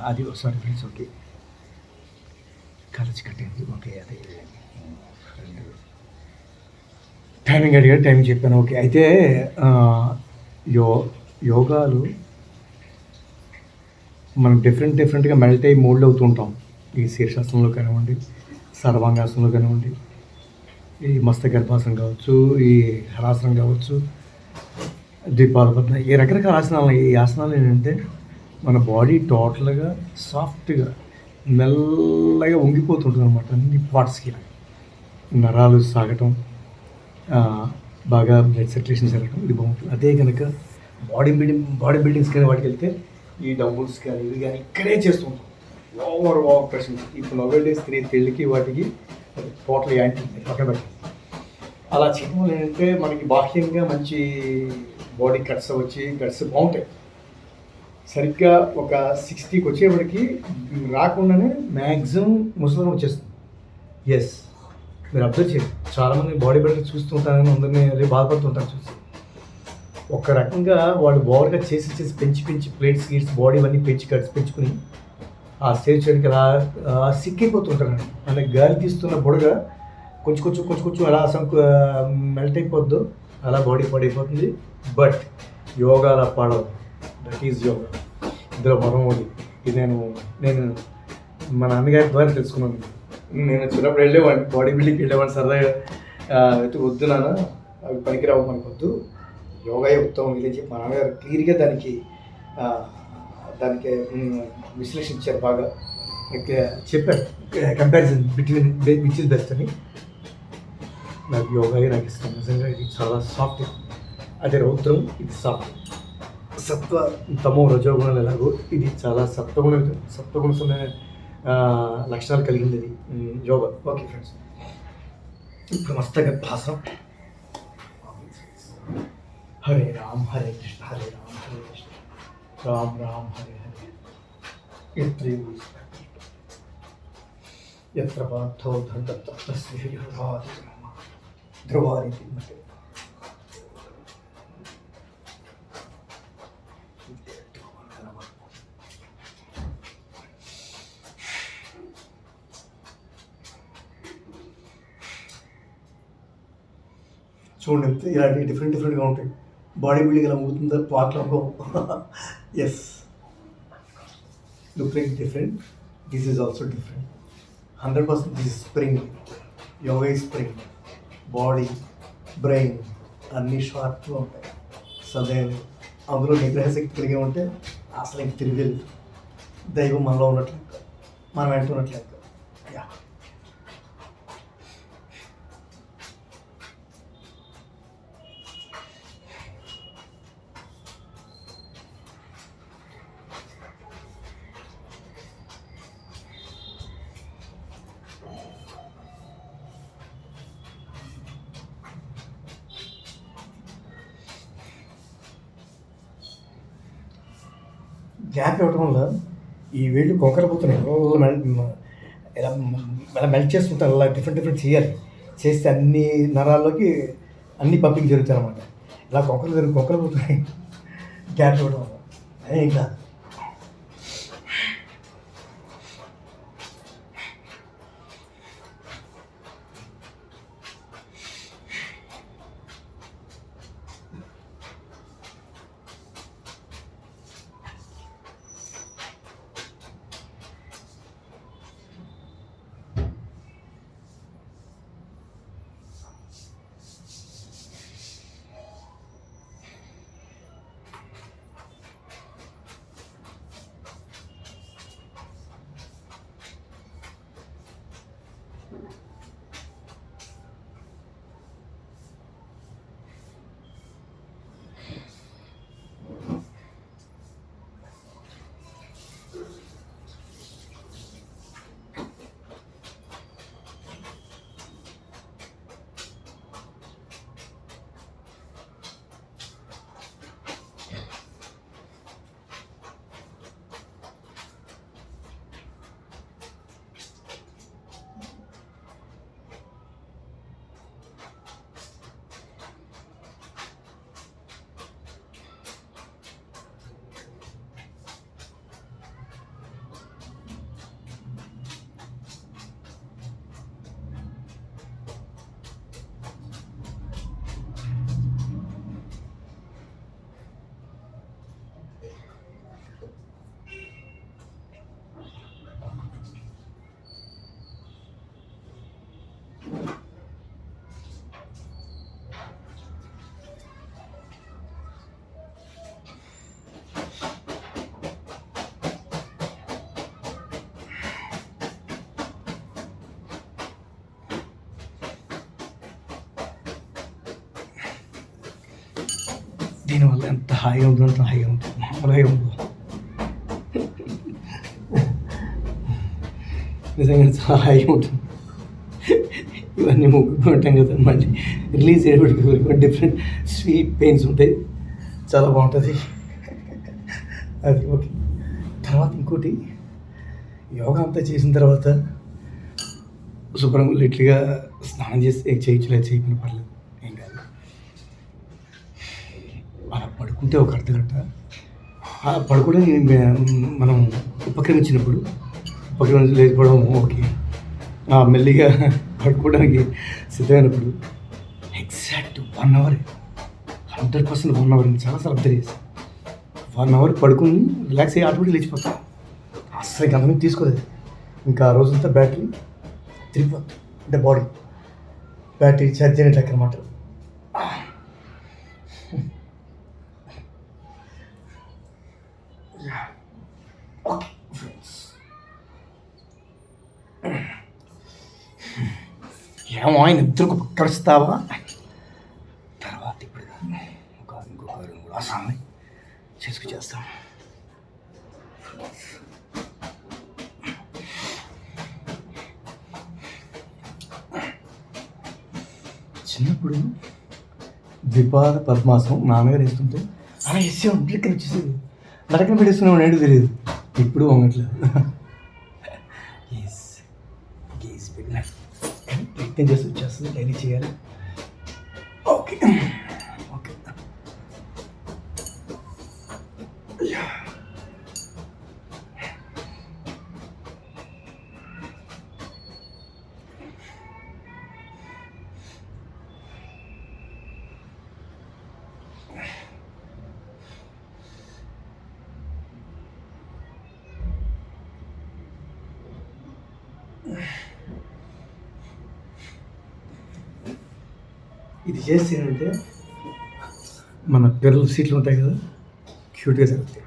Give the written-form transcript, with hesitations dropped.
అది sorry friends. Okay. College కట్టింది. Okay. అదే ఫ్రెండ్ టైమింగ్ అడిగాడు. టైమింగ్ చెప్పాను. ఓకే. అయితే యో యోగాలు మనం డిఫరెంట్‌గా మెల్ట్ అయ్యి మోల్డ్ అవుతూ ఉంటాం. ఈ శీర్షాసనంలో కానివ్వండి, సర్వాంగాసనంలో కానివ్వండి, ఈ మస్తక గర్భాసనం కావచ్చు, ఈ హరాసనం కావచ్చు, ద్విపాదపద్మ, ఈ రకరకాల ఆసనాలు. ఈ ఆసనాలు ఏంటంటే మన బాడీ టోటల్‌గా సాఫ్ట్‌గా మెల్లగా వంగిపోతుంటుందనమాట అన్ని పార్ట్స్‌కి. నరాలు సాగటం, బాగా బ్లడ్ సర్క్యులేషన్ జరగడం ఇది బాగుంటుంది. అదే కనుక బాడీ బిల్డింగ్స్ కానీ వాటికెళ్తే ఈ డంబుల్స్ కానీ ఇవి కానీ ఇక్కడే చేస్తూ ఉంటాం. Over pressure. ఇప్పుడు నవ్వే డేస్ తినే తెళ్ళకి వాటికి టోటల్ యాంటీ పక్కన పెట్టి అలా చేయడం వల్ల ఏంటంటే మనకి బాహ్యంగా మంచి బాడీ గట్స్ బాగుంటాయి. సరిగ్గా ఒక 60కి వచ్చేవాడికి రాకుండానే మ్యాక్సిమం ముసలం వచ్చేస్తుంది. ఎస్, మీరు అబ్జర్వ్ చేయండి. చాలామంది బాడీ బిల్డర్ చూస్తూ ఉంటారని అందరినీ అదే బాధపడుతుంటారు చూసి. ఒక రకంగా వాళ్ళు ఓవర్గా చేసి పెంచి ప్లేట్స్ గీట్స్ బాడీ అన్నీ పెంచుకుని ఆ స్టేజ్ చేయడానికి అలా సిక్కిపోతుంటారండి. అంటే గాలి తీస్తున్న బుడగ కొంచెం అలా మెల్ట్ అయిపోద్దు, అలా బాడీ పాడైపోతుంది. బట్ యోగా అలా పాడవు. That is yoga. ఇందులో మరొకటి ఇది నేను మా నాన్నగారి ద్వారా తెలుసుకున్నాను. నేను చిన్నప్పుడు వెళ్ళేవాడిని, బాడీ బిల్డింగ్కి వెళ్ళేవాడిని సరదాగా. అయితే వద్దు నాన్న, అవి పనికిరావు మనకొద్దు, యోగాయే ఉత్తమం ఇదని చెప్పి మా నాన్నగారు క్లియర్గా దానికి విశ్లేషించారు బాగా. చెప్పారు comparison between which is best అని. నాకు యోగాయే నాకు ఇష్టం. నిజంగా ఇది చాలా సాఫ్ట్. అదే రౌద్రం, ఇది సాఫ్ట్. సత్వ తమో రజోగుణాలు ఎలాగో ఇది చాలా సత్వగుణ లక్షణాలు కలిగింది ఇది యోగా. ఓకే ఫ్రెండ్స్, ఇప్పుడు మస్తక భాసం. హరే రామ్ హరే కృష్ణ హరే రామ్ హరే కృష్ణ రామ్ రామ్ హరే హరే. ఎత్ర పార్థో ధర్తస్య ధ్రువారి తిమ్మతే. చూడండి ఇలాంటి డిఫరెంట్గా ఉంటాయి. బాడీ బిల్డింగ్ ఎలా అవుతుందో పాటలకు. Yes, look like different. This is also different. 100% this is spring. Yoga is spring. Body, brain అన్నీ షార్ప్గా ఉంటాయి. సదైవ అందులో నిగ్రహ శక్తి కలిగి ఉంటే అసలు ఇంక తిరిగేది. దైవం మనలో ఉన్నట్లు, మనం వెంట ఉన్నట్లు. యా, గ్యాప్ ఇవ్వటం వల్ల ఈ వేళ్ళు కొంకరపోతున్నాయి. ఇలా మెల్ట్ చేస్తుంటారు. అలా డిఫరెంట్ చేయాలి. చేస్తే అన్ని నరాల్లోకి అన్ని పంపింగ్ జరుగుతాయి అన్నమాట. ఇలా కొంకరపోతున్నాయి గ్యాప్ ఇవ్వడం వల్ల. అదే ఇంకా దీనివల్ల ఎంత హాయిగా ఉంటుందో అంత హాయిగా ఉంటుంది, మామూలుగా ఉండదు. నిజంగా చాలా హాయిగా ఉంటుంది. ఇవన్నీ ముగ్గురు ఉంటాం కదా, మళ్ళీ రిలీజ్ అయ్యేప్పటికి డిఫరెంట్ స్వీట్ పెయిన్స్ ఉంటాయి, చాలా బాగుంటుంది అది. ఓకే, తర్వాత ఇంకోటి, యోగా అంతా చేసిన తర్వాత శుభ్రంగా లిట్లుగా స్నానం చేసి చేయొచ్చు, లేదు చేయకుండా పర్లేదు, ఏం కాదు. అలా పడుకుంటే ఒక అర్ధగంట పడుకోవడానికి మనం ఉపక్రమించినప్పుడు లేకపోవడం ఓకే, మెల్లిగా పడుకోవడానికి సిద్ధమైనప్పుడు ఎగ్జాక్ట్ 1 అవర్, 100% 1 అవర్ చాలాసార్లు అబ్జర్వ్ చేసి 1 అవర్ పడుకుని రిలాక్స్ అయ్యి ఆటోమేటిక్ లేచిపోతాం. అస్సలు ఇంకా అంతమంది తీసుకోలేదు. ఇంకా ఆ రోజంతా బ్యాటరీ తిరిగిపోతుంది, అంటే బాడీ బ్యాటరీ ఛార్జ్ అయినట్టు అనమాట. ఓకే ఫ్రెండ్స్, ఏమో ఆయన ఇద్దరు కలుస్తావా తర్వాత ఇప్పుడు ఇంకొక 2 ఆసనాలు చేస్తాం. చిన్నప్పుడు ద్విపాద పద్మాసనం నాన్నగారు వేస్తుంటే అలా వేసే ఇక్కడ వచ్చేసేది, నరకం పెట్టేస్తున్నావు నేడు తెలియదు, ఇప్పుడు వంగట్లేదు. ప్రయత్నం చేసి వచ్చేస్తుంది, డైలీ చేయాలి. ఓకే ఓకే, ఇది చేస్తే ఏంటంటే మన పిల్లల సీట్లు ఉంటాయి కదా, క్యూట్గా జరుగుతాయి.